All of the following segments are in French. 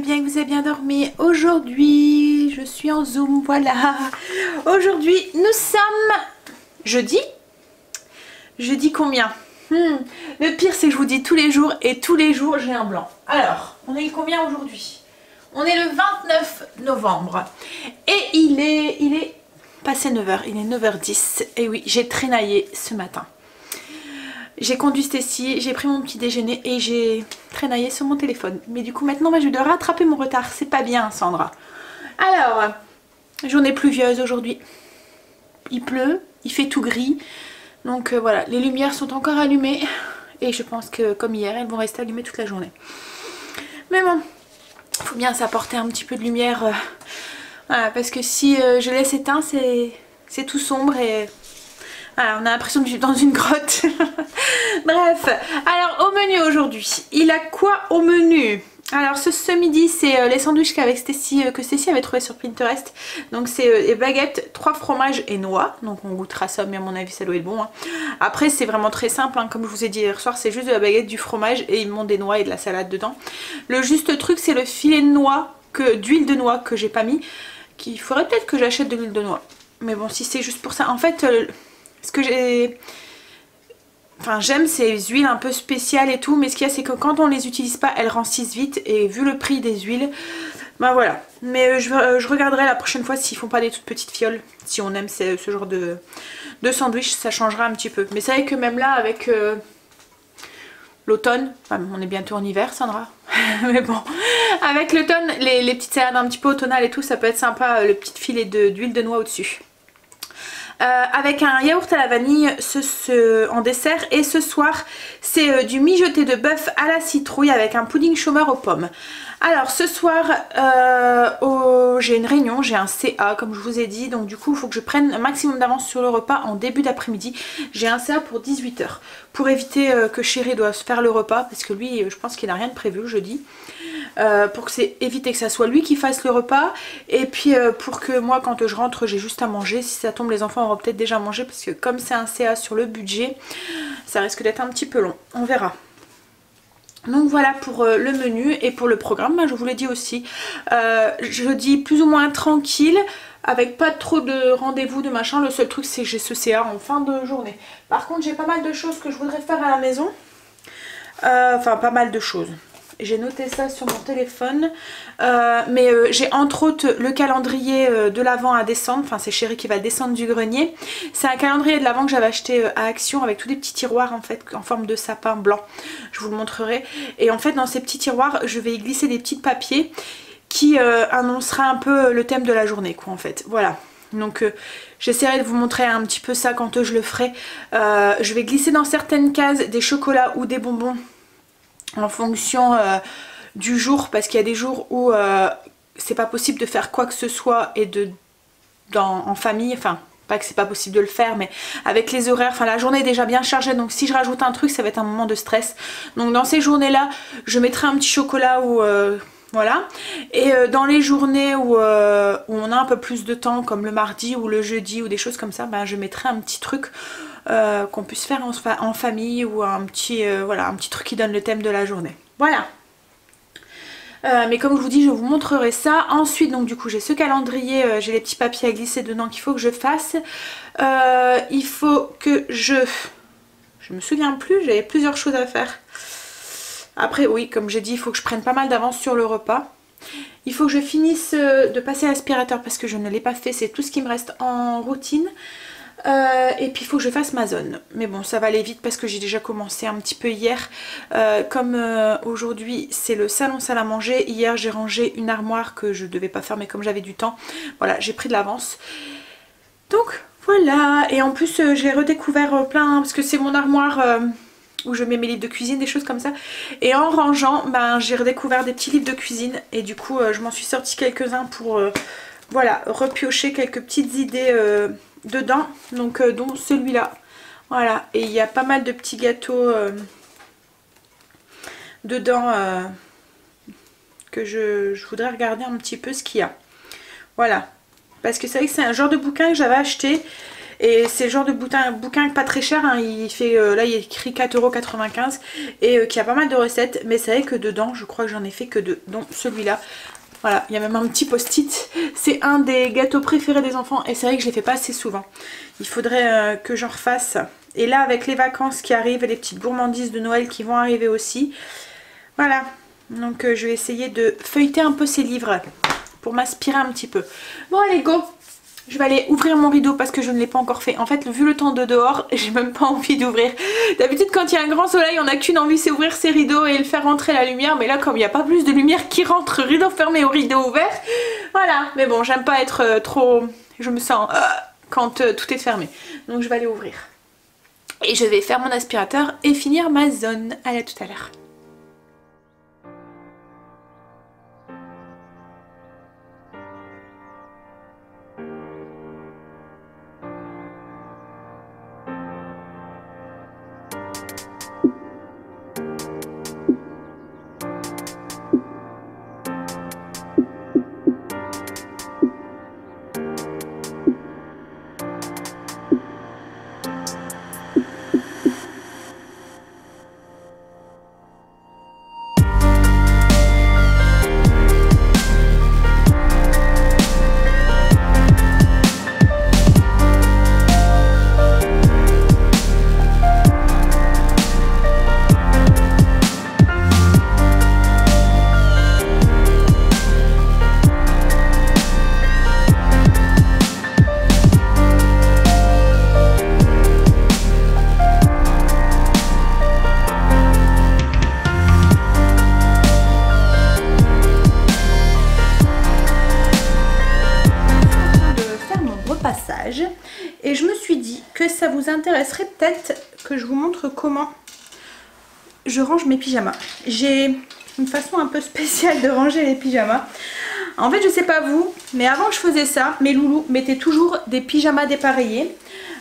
bien, que vous avez bien dormi. Aujourd'hui, je suis en Zoom, voilà. Aujourd'hui, nous sommes jeudi. Jeudi combien? Le pire, c'est que je vous dis tous les jours et tous les jours, j'ai un blanc. Alors, on est combien aujourd'hui? On est le 29 novembre. Et il est passé 9h, il est 9h10. Et oui, j'ai traînaillé ce matin. J'ai conduit Stécie, j'ai pris mon petit déjeuner et j'ai traînaillé sur mon téléphone. Mais du coup maintenant je dois rattraper mon retard, c'est pas bien Sandra. Alors, journée pluvieuse aujourd'hui. Il pleut, il fait tout gris. Donc voilà, les lumières sont encore allumées. Et je pense que comme hier, elles vont rester allumées toute la journée. Mais bon, il faut bien s'apporter un petit peu de lumière. Voilà, parce que si je laisse éteint, c'est tout sombre et... Voilà, on a l'impression de vivre dans une grotte. Bref, alors au menu aujourd'hui, il a quoi au menu? Alors ce midi c'est les sandwichs qu'avec Stécie, que Stécie avait trouvé sur Pinterest. Donc c'est les baguettes, 3 fromages et noix. Donc on goûtera ça, mais à mon avis ça doit être bon. Après c'est vraiment très simple, comme je vous ai dit hier soir, c'est juste de la baguette, du fromage et ils montent des noix et de la salade dedans. Le juste truc c'est le filet de noix, d'huile de noix que j'ai pas mis. Qu'il faudrait peut-être que j'achète de l'huile de noix. Mais bon, si c'est juste pour ça, en fait... ce que j'aime ces huiles un peu spéciales et tout, mais ce qu'il y a c'est que quand on les utilise pas, elles rancissent vite et vu le prix des huiles, ben voilà. Mais je regarderai la prochaine fois s'ils font pas des toutes petites fioles, si on aime ce genre de sandwich, ça changera un petit peu. Mais c'est vrai que même là avec l'automne, enfin, on est bientôt en hiver Sandra, mais bon, avec l'automne, les petites salades un petit peu automnales et tout, ça peut être sympa, le petit filet d'huile de noix au-dessus. Avec un yaourt à la vanille en dessert, et ce soir c'est du mijoté de bœuf à la citrouille avec un pudding chômeur aux pommes. Alors ce soir j'ai une réunion, j'ai un CA comme je vous ai dit, donc du coup il faut que je prenne un maximum d'avance sur le repas en début d'après-midi. J'ai un CA pour 18 h pour éviter que Chéri doive faire le repas, parce que lui je pense qu'il n'a rien de prévu le jeudi. Pour éviter que ça soit lui qui fasse le repas, et puis pour que moi quand je rentre j'ai juste à manger. Si ça tombe les enfants auront peut-être déjà mangé, parce que comme c'est un CA sur le budget, ça risque d'être un petit peu long, on verra. Donc voilà pour le menu et pour le programme, je vous l'ai dit aussi, jeudi plus ou moins tranquille, avec pas trop de rendez-vous de machin. Le seul truc c'est que j'ai ce CA en fin de journée. Par contre j'ai pas mal de choses que je voudrais faire à la maison, enfin pas mal de choses. J'ai noté ça sur mon téléphone, mais j'ai entre autres le calendrier de l'Avent à descendre. Enfin c'est Chéri qui va le descendre du grenier. C'est un calendrier de l'Avent que j'avais acheté à Action, avec tous des petits tiroirs en fait en forme de sapin blanc. Je vous le montrerai. Et en fait dans ces petits tiroirs je vais y glisser des petits papiers qui annoncera un peu le thème de la journée quoi en fait. Voilà. Donc j'essaierai de vous montrer un petit peu ça quand je le ferai. Je vais glisser dans certaines cases des chocolats ou des bonbons en fonction du jour, parce qu'il y a des jours où c'est pas possible de faire quoi que ce soit et en famille, enfin pas que c'est pas possible de le faire, mais avec les horaires, enfin la journée est déjà bien chargée, donc si je rajoute un truc ça va être un moment de stress. Donc dans ces journées là je mettrai un petit chocolat ou voilà. Et dans les journées où on a un peu plus de temps, comme le mardi ou le jeudi ou des choses comme ça, ben, je mettrai un petit truc qu'on puisse faire en famille, ou un petit, voilà, un petit truc qui donne le thème de la journée. Voilà. Mais comme je vous dis, je vous montrerai ça. Ensuite, donc du coup, j'ai ce calendrier, j'ai les petits papiers à glisser dedans qu'il faut que je fasse. Il faut que je me souviens plus, j'avais plusieurs choses à faire. Après, oui, comme j'ai dit, il faut que je prenne pas mal d'avance sur le repas. Il faut que je finisse de passer l'aspirateur parce que je ne l'ai pas fait, c'est tout ce qui me reste en routine. Et puis il faut que je fasse ma zone, mais bon ça va aller vite parce que j'ai déjà commencé un petit peu hier. Comme aujourd'hui c'est le salon salle à manger, hier j'ai rangé une armoire que je devais pas faire, mais comme j'avais du temps, voilà, j'ai pris de l'avance. Donc voilà, et en plus j'ai redécouvert plein, parce que c'est mon armoire où je mets mes livres de cuisine, des choses comme ça, et en rangeant ben, j'ai redécouvert des petits livres de cuisine, et du coup je m'en suis sorti quelques-uns pour voilà, repiocher quelques petites idées dedans, donc dont celui-là, voilà. Et il y a pas mal de petits gâteaux dedans que je voudrais regarder un petit peu ce qu'il y a, voilà, parce que c'est vrai que c'est un genre de bouquin que j'avais acheté Et c'est le genre de bouquin pas très cher, hein. Il fait, là il est écrit 4,95 € et qui a pas mal de recettes. Mais c'est vrai que dedans, je crois que j'en ai fait que deux, dont celui-là. Voilà, il y a même un petit post-it. C'est un des gâteaux préférés des enfants et c'est vrai que je les fais pas assez souvent. Il faudrait que j'en refasse. Et là, avec les vacances qui arrivent et les petites gourmandises de Noël qui vont arriver aussi. Voilà, donc je vais essayer de feuilleter un peu ces livres pour m'inspirer un petit peu. Bon, allez, go! Je vais aller ouvrir mon rideau parce que je ne l'ai pas encore fait. En fait, vu le temps de dehors, j'ai même pas envie d'ouvrir. D'habitude, quand il y a un grand soleil, on n'a qu'une envie, c'est ouvrir ses rideaux et le faire rentrer la lumière. Mais là, comme il n'y a pas plus de lumière qui rentre, rideau fermé ou rideau ouvert, voilà. Mais bon, j'aime pas être trop... Je me sens quand tout est fermé. Donc, je vais aller ouvrir. Et je vais faire mon aspirateur et finir ma zone. Allez, à tout à l'heure. Et je me suis dit que ça vous intéresserait peut-être que je vous montre comment je range mes pyjamas. J'ai une façon un peu spéciale de ranger les pyjamas. En fait, je sais pas vous, mais avant je faisais ça, mes loulous mettaient toujours des pyjamas dépareillés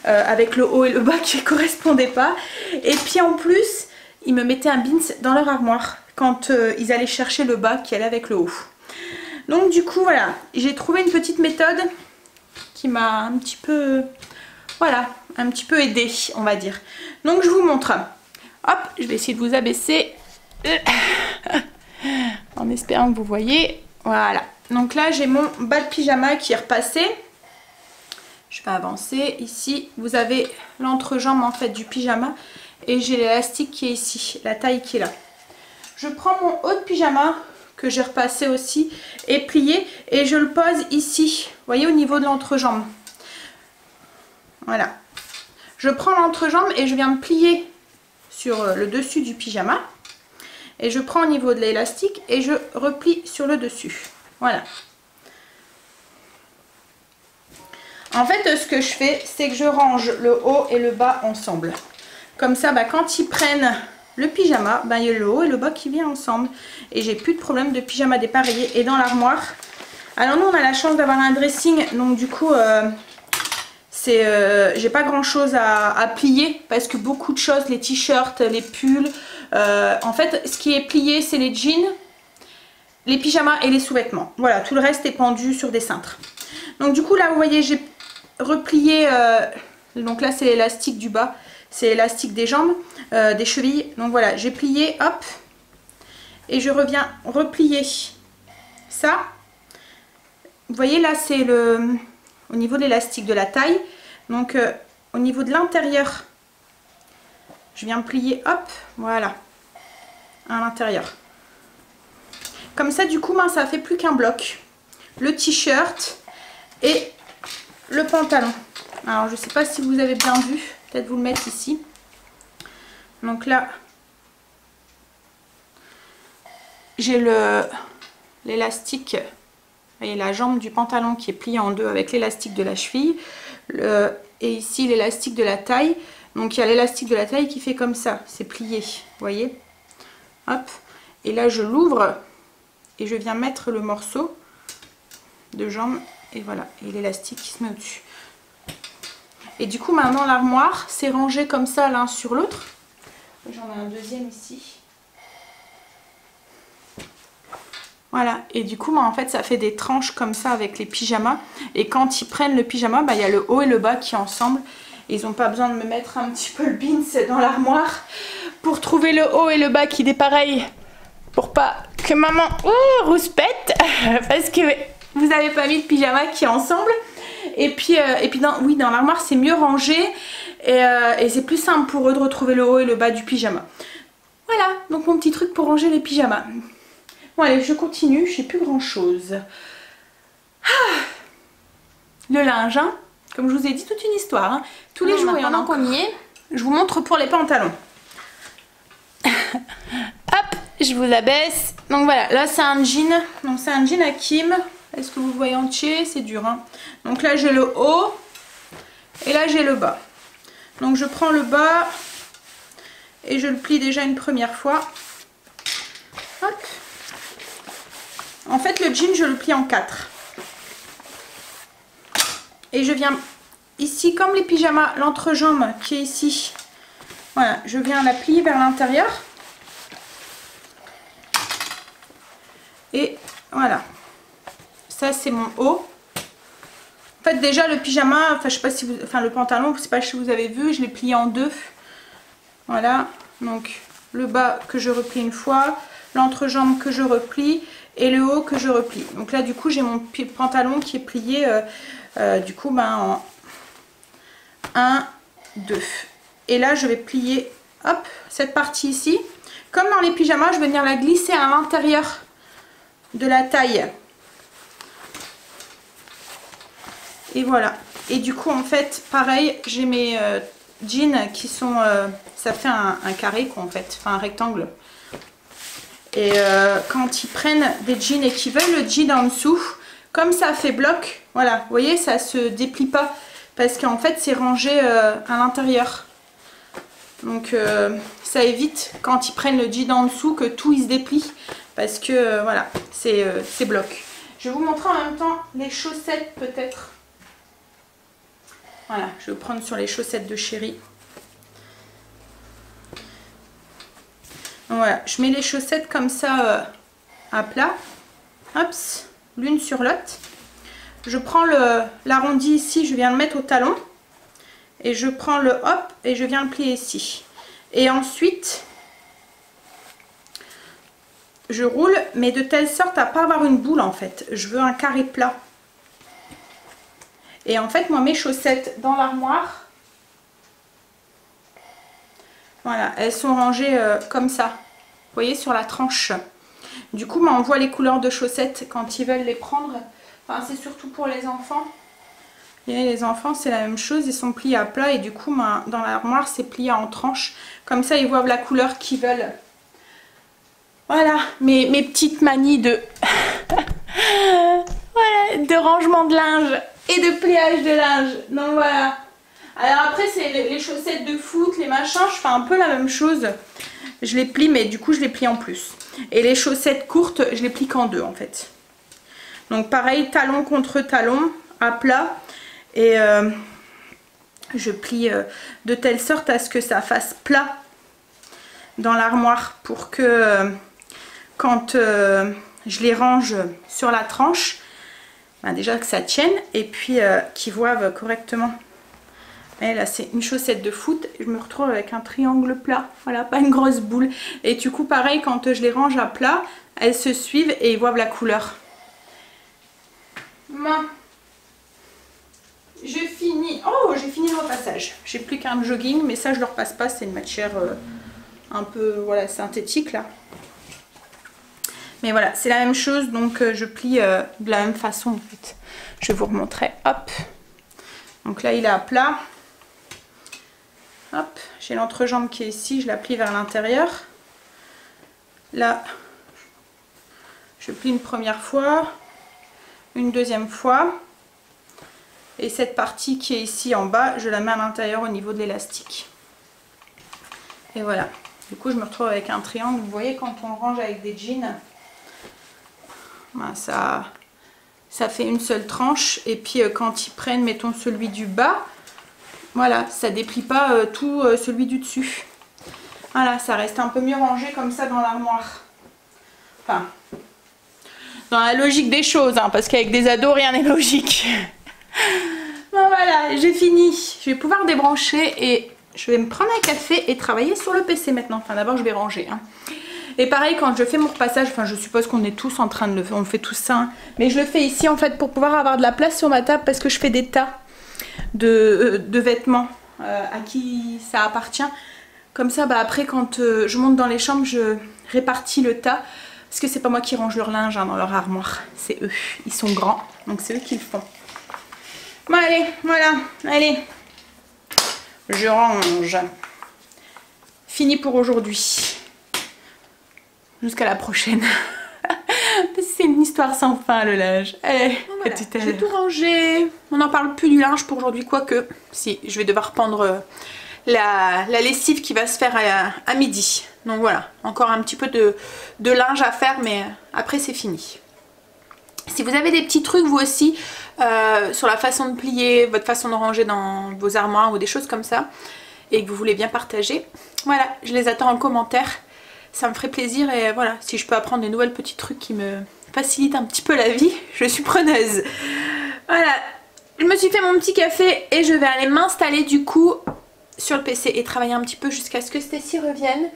avec le haut et le bas qui ne correspondaient pas. Et puis en plus, ils me mettaient un bins dans leur armoire quand ils allaient chercher le bas qui allait avec le haut. Donc du coup, voilà, j'ai trouvé une petite méthode qui m'a un petit peu, voilà, un petit peu aidée, on va dire. Donc je vous montre. Hop, je vais essayer de vous abaisser en espérant que vous voyez. Voilà, donc là j'ai mon bas de pyjama qui est repassé. Je vais avancer. Ici vous avez l'entrejambe en fait du pyjama et j'ai l'élastique qui est ici, la taille qui est là. Je prends mon haut de pyjama que j'ai repassé aussi et plié et je le pose ici, vous voyez, au niveau de l'entrejambe. Voilà, je prends l'entrejambe et je viens me plier sur le dessus du pyjama et je prends au niveau de l'élastique et je replie sur le dessus. Voilà. En fait, ce que je fais, c'est que je range le haut et le bas ensemble. Comme ça, quand ils prennent le pyjama, il y a le haut et le bas qui viennent ensemble. Et j'ai plus de problème de pyjama dépareillé. Et dans l'armoire, alors nous on a la chance d'avoir un dressing, donc du coup j'ai pas grand chose à plier parce que beaucoup de choses, les t-shirts, les pulls, en fait ce qui est plié c'est les jeans, les pyjamas et les sous-vêtements. Voilà, tout le reste est pendu sur des cintres. Donc du coup là vous voyez j'ai replié, donc là c'est l'élastique du bas, c'est l'élastique des jambes, des chevilles. Donc voilà, j'ai plié, hop, et je reviens replier ça. Vous voyez là c'est au niveau de l'élastique de la taille. Donc au niveau de l'intérieur, je viens plier, hop, voilà, à l'intérieur. Comme ça du coup ça fait plus qu'un bloc. Le t-shirt et le pantalon. Alors je sais pas si vous avez bien vu, peut-être vous le mettre ici. Donc là j'ai l'élastique, vous voyez la jambe du pantalon qui est pliée en deux avec l'élastique de la cheville, et ici l'élastique de la taille. Donc il y a l'élastique de la taille qui fait comme ça, c'est plié, vous voyez, hop, et là je l'ouvre et je viens mettre le morceau de jambe et voilà, et l'élastique qui se met au-dessus. Et du coup maintenant l'armoire c'est rangé comme ça l'un sur l'autre. J'en ai un deuxième ici. Voilà, et du coup, en fait, ça fait des tranches comme ça avec les pyjamas. Et quand ils prennent le pyjama, il y a le haut et le bas qui sont ensemble. Ils n'ont pas besoin de me mettre un petit peu le beans dans l'armoire pour trouver le haut et le bas qui est pareil. Pour pas que maman rouspète. Parce que vous n'avez pas mis de pyjama qui est ensemble. Et puis dans l'armoire, c'est mieux rangé. Et c'est plus simple pour eux de retrouver le haut et le bas du pyjama. Voilà, donc mon petit truc pour ranger les pyjamas. Bon allez, je continue, je sais plus grand chose. Le linge, hein. Comme je vous ai dit, toute une histoire. Hein. Tous les jours, il y en a qu'on y est. Je vous montre pour les pantalons. Hop, je vous abaisse. Donc voilà, là c'est un jean. Donc c'est un jean Hakim. Est-ce que vous voyez entier? C'est dur. Hein. Donc là j'ai le haut. Et là j'ai le bas. Donc je prends le bas. Et je le plie déjà une première fois. Hop. En fait, le jean, je le plie en 4. Et je viens ici, comme les pyjamas, l'entrejambe qui est ici. Voilà, je viens la plier vers l'intérieur. Et voilà. Ça, c'est mon haut. En fait, déjà, le pyjama, enfin, je sais pas si vous... Enfin, le pantalon, je sais pas si vous avez vu, je l'ai plié en 2. Voilà. Donc, le bas que je replie une fois. L'entrejambe que je replie. Et le haut que je replie. Donc là du coup j'ai mon pantalon qui est plié du coup en 1, 2. Et là je vais plier hop cette partie ici. Comme dans les pyjamas, je vais venir la glisser à l'intérieur de la taille. Et voilà. Et du coup en fait pareil, j'ai mes jeans qui sont ça fait un carré quoi en fait, enfin un rectangle. Et quand ils prennent des jeans et qu'ils veulent le jean en dessous, comme ça fait bloc, voilà, vous voyez, ça se déplie pas. Parce qu'en fait, c'est rangé à l'intérieur. Donc ça évite, quand ils prennent le jean en dessous, que tout il se déplie. Parce que voilà, c'est bloc. Je vais vous montrer en même temps les chaussettes peut-être. Voilà, je vais prendre sur les chaussettes de Chérie. Voilà, je mets les chaussettes comme ça à plat, hop, l'une sur l'autre. Je prends l'arrondi ici, je viens le mettre au talon. Et je prends le hop et je viens le plier ici. Et ensuite, je roule, mais de telle sorte à ne pas avoir une boule en fait. Je veux un carré plat. Et en fait, moi, mes chaussettes dans l'armoire, voilà, elles sont rangées comme ça. Vous voyez, sur la tranche. Du coup, on voit les couleurs de chaussettes quand ils veulent les prendre. Enfin, c'est surtout pour les enfants. Et les enfants, c'est la même chose. Ils sont pliés à plat et du coup, dans l'armoire, c'est plié en tranches. Comme ça, ils voient la couleur qu'ils veulent. Voilà, mes petites manies de... voilà, de rangement de linge et de pliage de linge. Donc voilà. Alors après, c'est les chaussettes de foot, les machins, je fais un peu la même chose. Je les plie, mais du coup, je les plie en plus. Et les chaussettes courtes, je les plie qu'en 2 en fait. Donc pareil, talon contre talon, à plat. Et je plie de telle sorte à ce que ça fasse plat dans l'armoire pour que quand je les range sur la tranche, déjà que ça tienne et puis qu'ils voient correctement. Et là c'est une chaussette de foot, je me retrouve avec un triangle plat, voilà, pas une grosse boule. Et du coup pareil, quand je les range à plat, elles se suivent et ils voient la couleur. Je finis, oh j'ai fini le repassage. J'ai plus qu'un jogging, mais ça je le repasse pas, c'est une matière un peu voilà, synthétique là. Mais voilà, c'est la même chose, donc je plie de la même façon en fait. Je vais vous remontrer, hop. Donc là il est à plat. Hop, j'ai l'entrejambe qui est ici, je la plie vers l'intérieur. Là, je plie une première fois, une deuxième fois. Et cette partie qui est ici en bas, je la mets à l'intérieur au niveau de l'élastique. Et voilà. Du coup, je me retrouve avec un triangle. Vous voyez, quand on range avec des jeans, ben ça fait une seule tranche. Et puis, quand ils prennent, mettons, celui du bas, voilà, ça déplie pas tout celui du dessus. Voilà, ça reste un peu mieux rangé comme ça dans l'armoire. Enfin, dans la logique des choses, hein, parce qu'avec des ados, rien n'est logique. Bon voilà, j'ai fini. Je vais pouvoir débrancher et je vais me prendre un café et travailler sur le PC maintenant. Enfin d'abord je vais ranger. Hein. Et pareil quand je fais mon repassage, enfin je suppose qu'on est tous en train de le faire, on fait tout ça. Hein, mais je le fais ici en fait pour pouvoir avoir de la place sur ma table parce que je fais des tas de vêtements à qui ça appartient. Comme ça bah, après quand je monte dans les chambres je répartis le tas. Parce que c'est pas moi qui range leur linge hein, dans leur armoire. C'est eux, ils sont grands donc c'est eux qui le font. Bon allez, voilà, allez. Je range. Fini pour aujourd'hui. Jusqu'à la prochaine. C'est une histoire sans fin le linge. Allez, voilà, j'ai tout rangé. On n'en parle plus du linge pour aujourd'hui, quoique. Si, je vais devoir prendre la lessive qui va se faire à midi. Donc voilà, encore un petit peu de linge à faire, mais après c'est fini. Si vous avez des petits trucs vous aussi sur la façon de plier, votre façon de ranger dans vos armoires ou des choses comme ça et que vous voulez bien partager, voilà, je les attends en commentaire, ça me ferait plaisir et voilà, si je peux apprendre des nouvelles petits trucs qui me facilitent un petit peu la vie, je suis preneuse. Voilà, je me suis fait mon petit café et je vais aller m'installer du coup sur le PC et travailler un petit peu jusqu'à ce que Stacy revienne.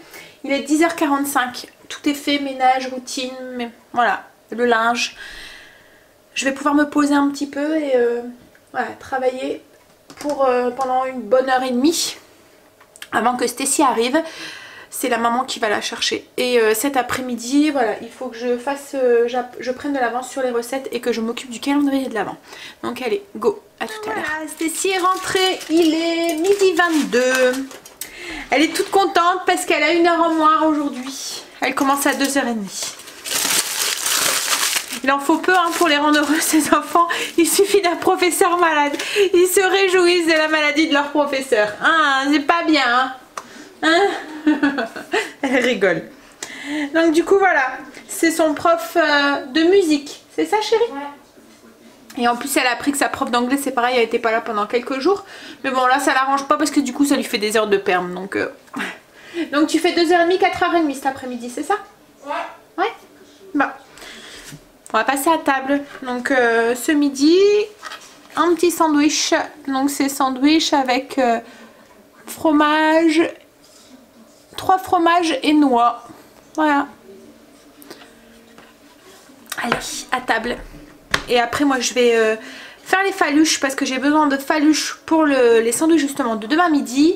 Il est 10h45, tout est fait, ménage, routine, mais voilà, le linge. Je vais pouvoir me poser un petit peu et voilà, travailler pour, pendant une bonne heure et demie avant que Stacy arrive. C'est la maman qui va la chercher. Et cet après-midi, voilà, il faut que je fasse, je prenne de l'avance sur les recettes et que je m'occupe du calendrier de l'avant. Donc allez, go, à tout à l'heure. Stacy est rentrée, il est midi 22. Elle est toute contente parce qu'elle a 1 heure en moins aujourd'hui. Elle commence à 2h30. Il en faut peu hein, pour les rendre heureux ces enfants. Il suffit d'un professeur malade. Ils se réjouissent de la maladie de leur professeur. Hein, c'est pas bien. Hein, elle rigole. Donc du coup voilà. C'est son prof de musique. C'est ça chérie? Ouais. Et en plus elle a appris que sa prof d'anglais c'est pareil. Elle était pas là pendant quelques jours. Mais bon là ça l'arrange pas parce que du coup ça lui fait des heures de perm. Donc tu fais 2h30, 4h30 cet après-midi, c'est ça? Ouais. Ouais. Bon. On va passer à table. Donc ce midi, un petit sandwich. Donc c'est sandwich avec fromage, 3 fromages et noix. Voilà. Allez, à table. Et après moi je vais faire les faluches parce que j'ai besoin de faluches pour les sandwichs justement de demain midi.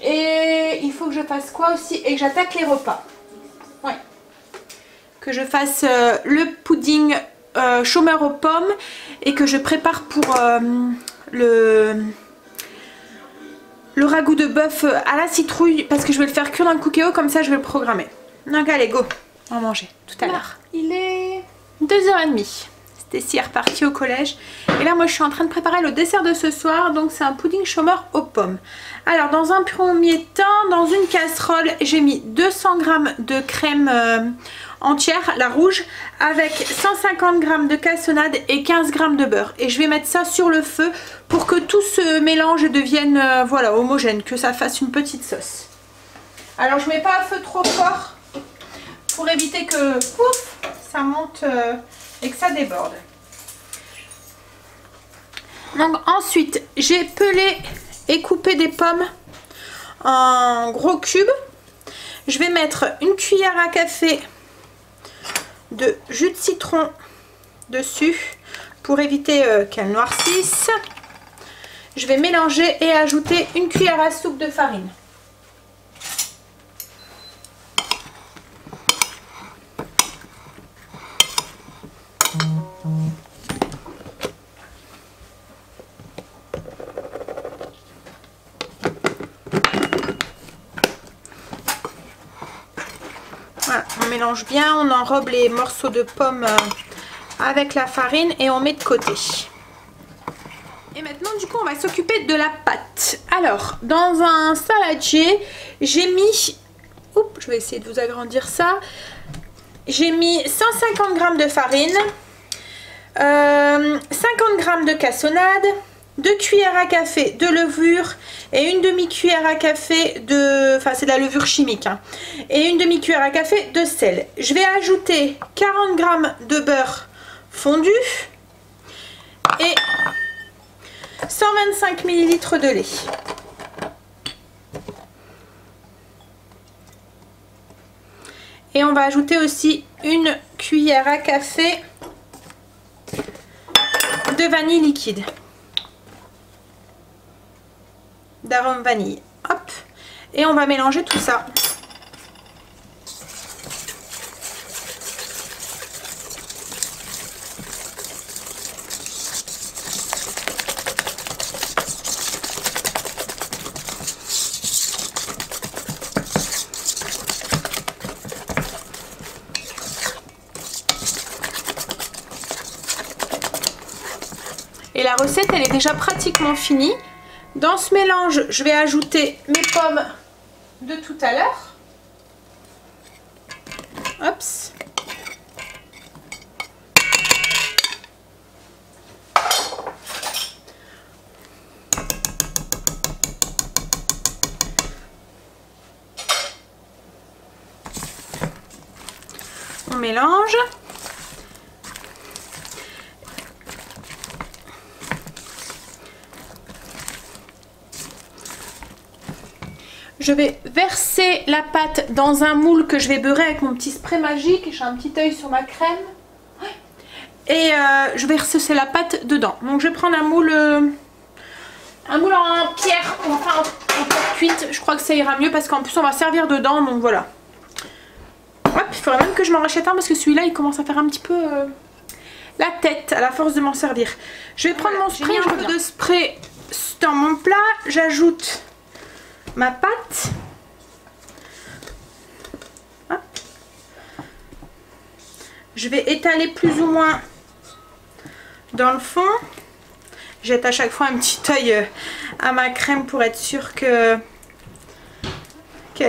Et il faut que je fasse quoi aussi? Et que j'attaque les repas. Ouais. Que je fasse le pudding chômeur aux pommes et que je prépare pour le ragoût de bœuf à la citrouille parce que je vais le faire cuire dans le cookéo, comme ça je vais le programmer. Donc allez go, on va manger tout à l'heure. Il est 2h30. Stacy est repartie au collège et là moi je suis en train de préparer le dessert de ce soir. Donc c'est un pudding chômeur aux pommes. Alors dans un premier temps, dans une casserole j'ai mis 200 g de crème entière, la rouge, avec 150 g de cassonade et 15 g de beurre. Et je vais mettre ça sur le feu pour que tout se mélange et devienne voilà, homogène, que ça fasse une petite sauce. Alors je mets pas à feu trop fort pour éviter que pouf, ça monte et que ça déborde. Donc ensuite j'ai pelé et coupé des pommes en gros cubes. Je vais mettre une cuillère à café de jus de citron dessus pour éviter qu'elle noircisse. Je vais mélanger et ajouter une cuillère à soupe de farine. Voilà, on mélange bien, on enrobe les morceaux de pommes avec la farine et on met de côté. Et maintenant du coup on va s'occuper de la pâte. Alors dans un saladier j'ai mis, oups, je vais essayer de vous agrandir ça, j'ai mis 150 g de farine, 50 g de cassonade, 2 cuillères à café de levure et une demi-cuillère à café de... Enfin c'est de la levure chimique et une demi-cuillère à café de sel. Je vais ajouter 40 g de beurre fondu et 125 ml de lait. Et on va ajouter aussi une cuillère à café de vanille liquide, d'arôme vanille. Hop, et on va mélanger tout ça. Et la recette, elle est déjà pratiquement finie. Dans ce mélange, je vais ajouter mes pommes de tout à l'heure. Hop. On mélange. Je vais verser la pâte dans un moule que je vais beurrer avec mon petit spray magique. J'ai un petit œil sur ma crème. Et je vais ressaucer la pâte dedans. Donc je vais prendre un moule en pierre, enfin en terre cuite. Je crois que ça ira mieux parce qu'en plus on va servir dedans. Donc voilà. Hop, il faudrait même que je m'en rachète un parce que celui-là il commence à faire un petit peu la tête à la force de m'en servir. Je vais prendre mon spray, un peu de spray dans mon plat. J'ajoute ma pâte. Hop. Je vais étaler plus ou moins dans le fond. Jette à chaque fois un petit œil à ma crème pour être sûre qu'elle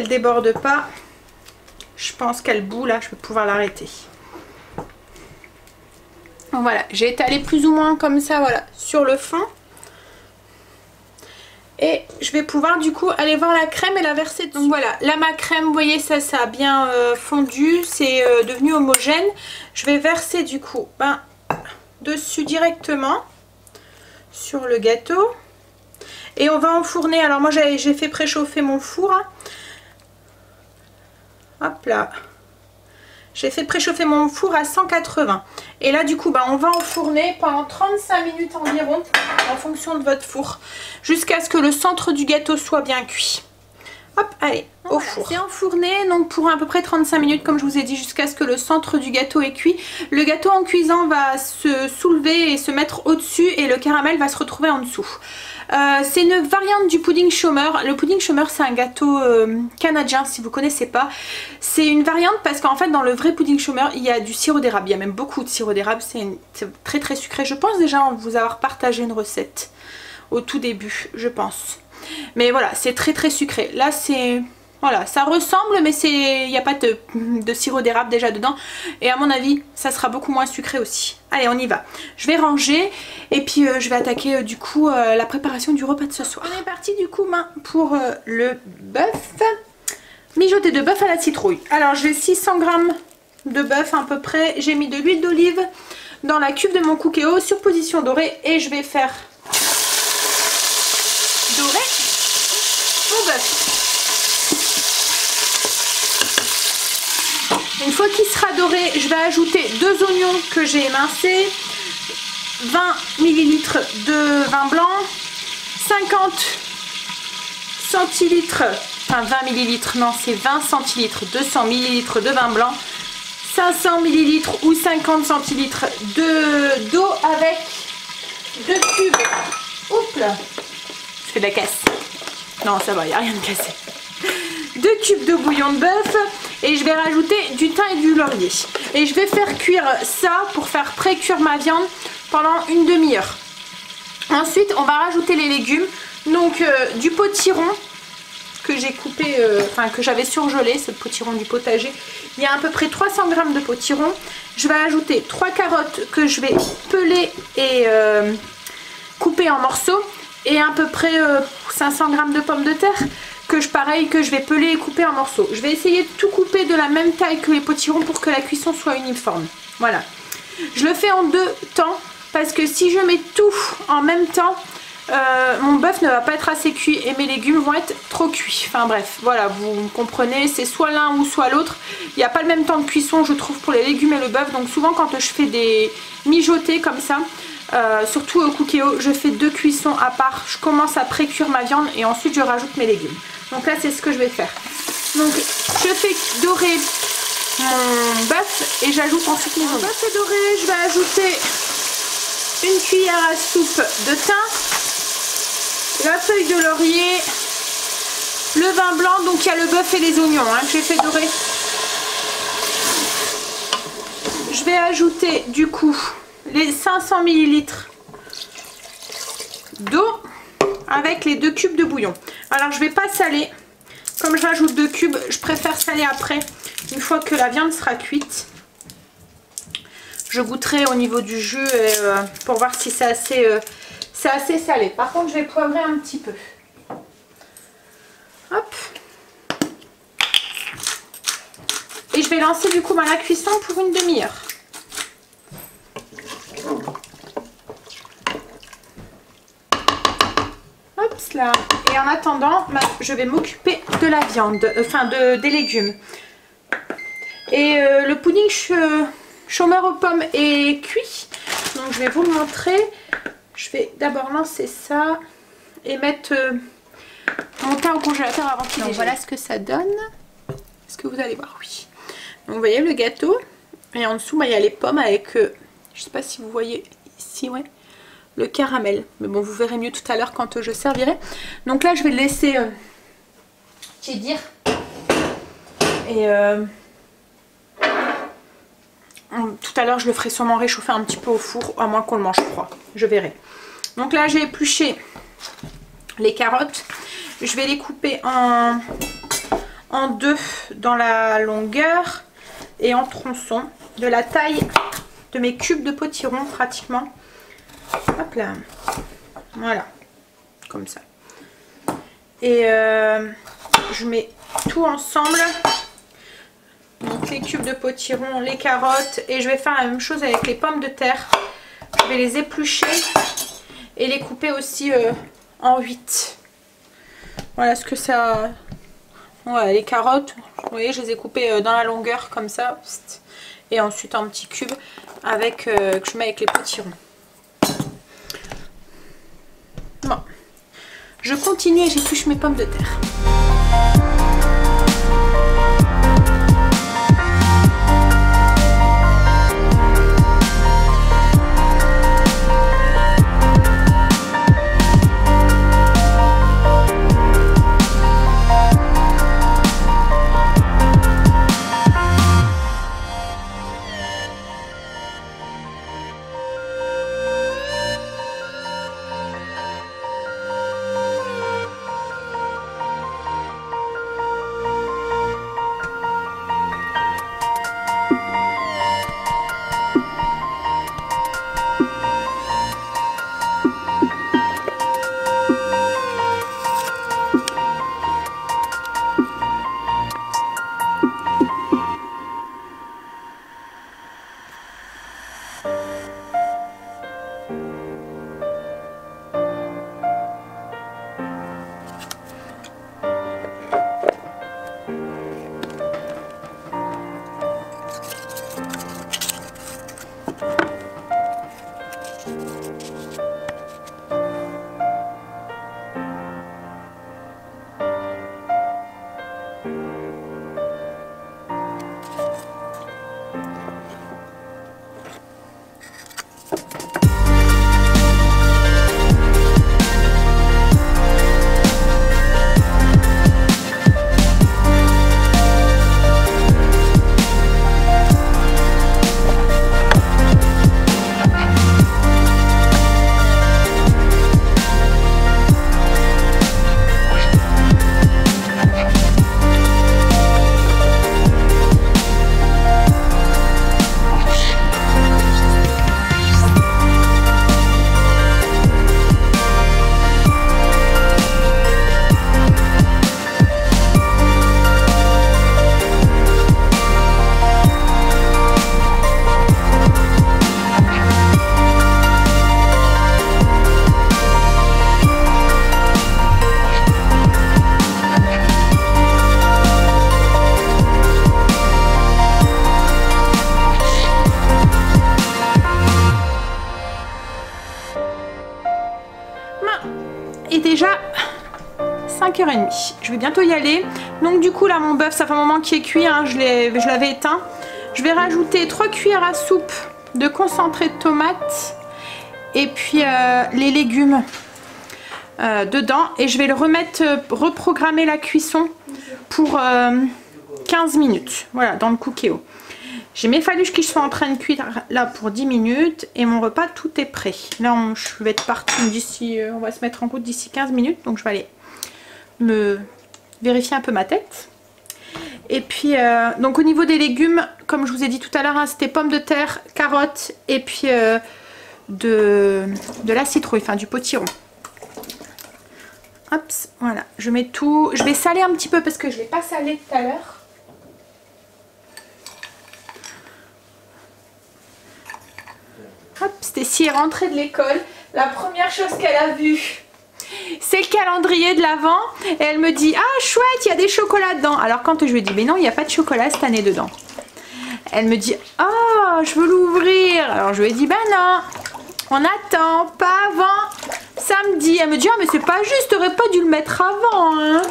déborde pas. Je pense qu'elle bout là, je vais pouvoir l'arrêter. Voilà, j'ai étalé plus ou moins comme ça, voilà, sur le fond. Et je vais pouvoir du coup aller voir la crème et la verser dessus. Donc voilà, là ma crème, vous voyez ça a bien fondu, c'est devenu homogène. Je vais verser du coup dessus directement sur le gâteau. Et on va enfourner, alors moi j'ai fait préchauffer mon four. Hop là. J'ai fait préchauffer mon four à 180. Et là du coup on va enfourner pendant 35 minutes environ en fonction de votre four. Jusqu'à ce que le centre du gâteau soit bien cuit. Hop, allez, au four. C'est enfourné donc pour à peu près 35 minutes comme je vous ai dit, jusqu'à ce que le centre du gâteau est cuit. Le gâteau en cuisant va se soulever et se mettre au-dessus et le caramel va se retrouver en dessous. C'est une variante du pudding chômeur. Le pudding chômeur c'est un gâteau canadien si vous connaissez pas. C'est une variante parce qu'en fait dans le vrai pudding chômeur il y a du sirop d'érable. Il y a même beaucoup de sirop d'érable. C'est très très sucré. Je pense déjà vous avoir partagé une recette au tout début, je pense. Mais voilà, c'est très très sucré. Là c'est... Voilà, ça ressemble mais il n'y a pas de sirop d'érable déjà dedans. Et à mon avis, ça sera beaucoup moins sucré aussi. Allez, on y va. Je vais ranger et puis je vais attaquer du coup la préparation du repas de ce soir. On est parti du coup pour le bœuf. Mijoté de bœuf à la citrouille. Alors j'ai 600 g de bœuf à peu près. J'ai mis de l'huile d'olive dans la cuve de mon Cookéo sur position dorée. Et je vais faire dorer mon bœuf. Une fois qu'il sera doré, je vais ajouter 2 oignons que j'ai émincés, 20 ml de vin blanc, 50 centilitres, enfin 20 ml, non c'est 20 centilitres, 200 ml de vin blanc, 500 ml ou 50 centilitres d'eau avec 2 cubes. Oups là, je fais de la casse. Non ça va, il n'y a rien de cassé. 2 cubes de bouillon de bœuf et je vais rajouter du thym et du laurier. Et je vais faire cuire ça pour faire pré-cuire ma viande pendant une demi-heure. Ensuite, on va rajouter les légumes. Donc du potiron que j'ai coupé, que j'avais surgelé, c'est le potiron du potager. Il y a à peu près 300 g de potiron. Je vais ajouter 3 carottes que je vais peler et couper en morceaux. Et à peu près 500 g de pommes de terre que je vais peler et couper en morceaux. Je vais essayer de tout couper de la même taille que les potirons pour que la cuisson soit uniforme. Voilà. Je le fais en 2 temps parce que si je mets tout en même temps, mon bœuf ne va pas être assez cuit et mes légumes vont être trop cuits. Enfin bref, voilà, vous comprenez, c'est soit l'un ou soit l'autre. Il n'y a pas le même temps de cuisson, je trouve, pour les légumes et le bœuf. Donc souvent quand je fais des mijotés comme ça, surtout au Cookéo, je fais 2 cuissons à part. Je commence à pré-cuire ma viande et ensuite je rajoute mes légumes. Donc là c'est ce que je vais faire. Donc je fais dorer mon bœuf et j'ajoute ensuite mes oignons. Mon bœuf est doré, je vais ajouter une cuillère à soupe de thym, la feuille de laurier, le vin blanc, donc il y a le bœuf et les oignons que j'ai fait dorer. Je vais ajouter du coup les 500 ml d'eau avec les 2 cubes de bouillon. Alors je vais pas saler, comme je rajoute 2 cubes, je préfère saler après, une fois que la viande sera cuite. Je goûterai au niveau du jus pour voir si c'est assez salé. Par contre je vais poivrer un petit peu. Hop. Et je vais lancer du coup la cuisson pour une demi-heure. Hop là. Et en attendant, je vais m'occuper de la viande, enfin des légumes. Et le pudding chômeur aux pommes est cuit. Donc je vais vous le montrer. Je vais d'abord lancer ça et mettre mon thym au congélateur avant qu'il dégèle. Voilà ce que ça donne. Est-ce que vous allez voir? Oui. Donc vous voyez le gâteau. Et en dessous, il y a les pommes avec, je sais pas si vous voyez ici, ouais, le caramel. Mais bon, vous verrez mieux tout à l'heure quand je servirai. Donc là, je vais le laisser tiédir. Et tout à l'heure, je le ferai sûrement réchauffer un petit peu au four, à moins qu'on le mange froid. Je verrai. Donc là, j'ai épluché les carottes. Je vais les couper en 2 dans la longueur et en tronçons de la taille de mes cubes de potiron pratiquement. Hop là. Voilà. Comme ça. Et je mets tout ensemble. Donc les cubes de potiron, les carottes, et je vais faire la même chose avec les pommes de terre. Je vais les éplucher et les couper aussi en 8. Voilà ce que ça... Ouais, les carottes, vous voyez, je les ai coupées dans la longueur comme ça. Et ensuite en petits cubes avec, que je mets avec les potirons. Bon. Je continue et j'épluche mes pommes de terre. est déjà 5h30. Je vais bientôt y aller. Donc du coup là mon bœuf ça fait un moment qu'il est cuit, hein, je l'avais éteint. Je vais rajouter 3 cuillères à soupe de concentré de tomate et puis les légumes dedans. Et je vais le remettre, reprogrammer la cuisson pour 15 minutes. Voilà, dans le cookéo. J'ai mes faluches qui sont en train de cuire là pour 10 minutes et mon repas tout est prêt. Là je vais être partie d'ici, on va se mettre en route d'ici 15 minutes. Donc je vais aller me vérifier un peu ma tête. Et puis donc au niveau des légumes, comme je vous ai dit tout à l'heure, hein, c'était pommes de terre, carottes et puis de la citrouille, enfin du potiron. Hop, voilà, je mets tout. Je vais saler un petit peu parce que je ne l'ai pas salé tout à l'heure. Hop, Stécie est rentrée de l'école. La première chose qu'elle a vue, c'est le calendrier de l'Avent. Et elle me dit, ah chouette, il y a des chocolats dedans. Alors quand je lui ai dit, mais non, il n'y a pas de chocolat cette année dedans. Elle me dit, ah, je veux l'ouvrir. Alors je lui ai dit, ben non, on attend, pas avant samedi. Elle me dit, ah mais c'est pas juste, t'aurais pas dû le mettre avant. Hein.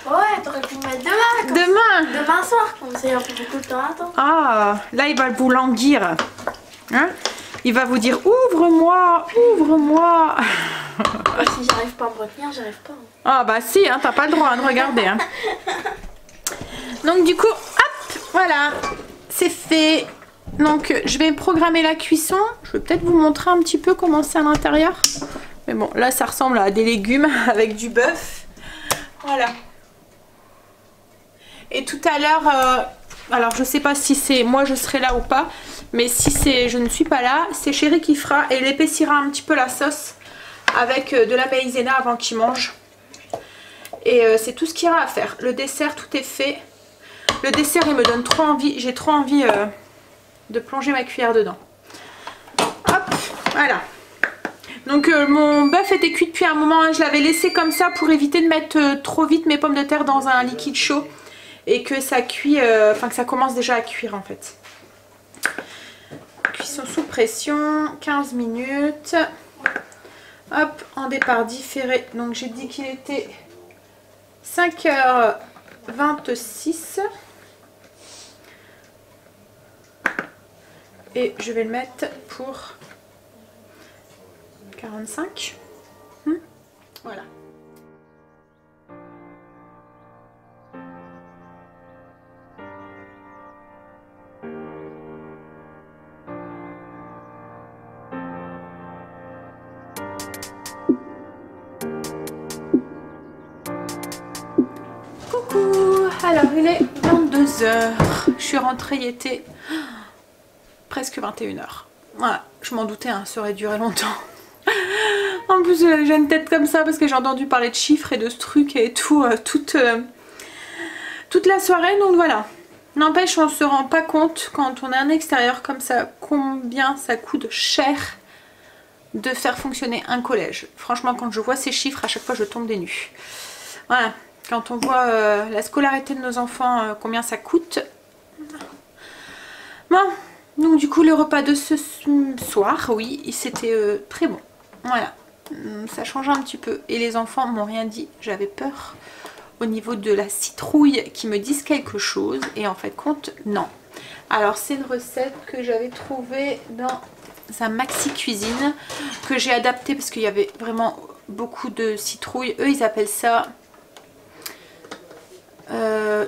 Ouais, t'aurais pu le mettre demain. Demain soir, comme ça il y a beaucoup de temps à attendre. Ah, là il va vous languir. Hein? Il va vous dire, ouvre-moi, ouvre-moi. Si j'arrive pas à me retenir, j'arrive pas. Ah bah si, hein, t'as pas le droit hein, de regarder. Hein. Donc du coup, hop, voilà, c'est fait. Donc je vais programmer la cuisson. Je vais peut-être vous montrer un petit peu comment c'est à l'intérieur. Mais bon, là ça ressemble à des légumes avec du bœuf. Voilà. Et tout à l'heure, alors je sais pas si c'est moi je serai là ou pas. Mais si c'est je ne suis pas là, c'est Chéri qui fera et il épaissira un petit peu la sauce avec de la maïzena avant qu'il mange. Et c'est tout ce qu'il y aura à faire. Le dessert, tout est fait. Le dessert, il me donne trop envie. J'ai trop envie de plonger ma cuillère dedans. Hop, voilà. Donc mon bœuf était cuit depuis un moment. Hein. Je l'avais laissé comme ça pour éviter de mettre trop vite mes pommes de terre dans un liquide chaud. Et que ça cuit, enfin que ça commence déjà à cuire en fait. Cuisson sous pression, 15 minutes. Hop, en départ différé. Donc j'ai dit qu'il était 5h26. Et je vais le mettre pour 45. Voilà. Alors il est 22h, je suis rentrée, il était presque 21h. Voilà, je m'en doutais, hein, ça aurait duré longtemps. En plus j'ai une tête comme ça parce que j'ai entendu parler de chiffres et de ce truc et tout toute la soirée, donc voilà. N'empêche, on se rend pas compte quand on est en extérieur comme ça combien ça coûte cher de faire fonctionner un collège. Franchement, quand je vois ces chiffres, à chaque fois je tombe des nues. Voilà. Quand on voit la scolarité de nos enfants, combien ça coûte. Bon, donc du coup le repas de ce soir, oui, c'était très bon. Voilà, ça change un petit peu. Et les enfants m'ont rien dit, j'avais peur au niveau de la citrouille qu'ils me disent quelque chose. Et en fait compte, non. Alors c'est une recette que j'avais trouvée dans un maxi cuisine, que j'ai adapté parce qu'il y avait vraiment beaucoup de citrouilles. Eux ils appellent ça...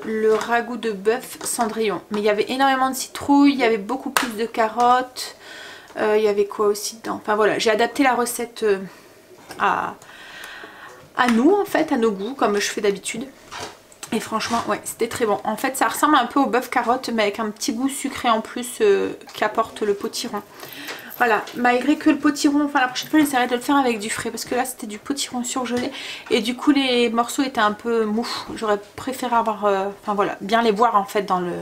le ragoût de bœuf Cendrillon, mais il y avait énormément de citrouilles, il y avait beaucoup plus de carottes, il y avait quoi aussi dedans, enfin voilà, j'ai adapté la recette à nous en fait, à nos goûts comme je fais d'habitude, et franchement ouais c'était très bon. En fait ça ressemble un peu au bœuf carotte mais avec un petit goût sucré en plus qu'apporte le potiron. Voilà, malgré que le potiron, enfin la prochaine fois j'essaierai de le faire avec du frais parce que là c'était du potiron surgelé et du coup les morceaux étaient un peu mous. J'aurais préféré avoir, enfin voilà, bien les voir en fait dans le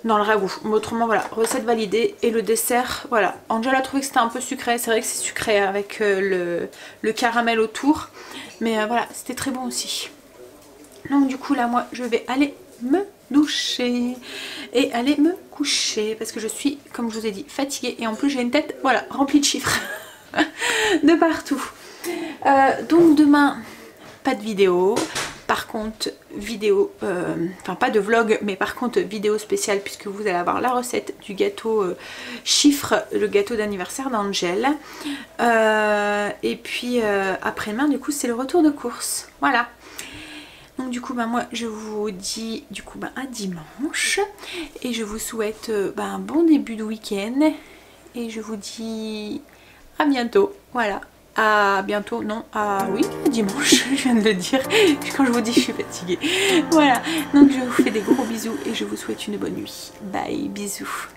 ragoût. Mais autrement voilà, recette validée. Et le dessert, voilà, Angela a trouvé que c'était un peu sucré, c'est vrai que c'est sucré avec le caramel autour. Mais voilà, c'était très bon aussi. Donc du coup là moi je vais aller me doucher et aller me coucher parce que je suis, comme je vous ai dit, fatiguée et en plus j'ai une tête voilà remplie de chiffres de partout. Donc demain, pas de vidéo. Par contre, vidéo, enfin pas de vlog, mais par contre vidéo spéciale puisque vous allez avoir la recette du gâteau chiffre, le gâteau d'anniversaire d'Angel. Et puis après-demain, du coup, c'est le retour de course. Voilà. Donc du coup, moi je vous dis du coup à dimanche. Et je vous souhaite un bon début de week-end. Et je vous dis à bientôt. Voilà. À bientôt, non, oui, dimanche, je viens de le dire, quand je vous dis je suis fatiguée. Voilà, donc je vous fais des gros bisous et je vous souhaite une bonne nuit. Bye, bisous.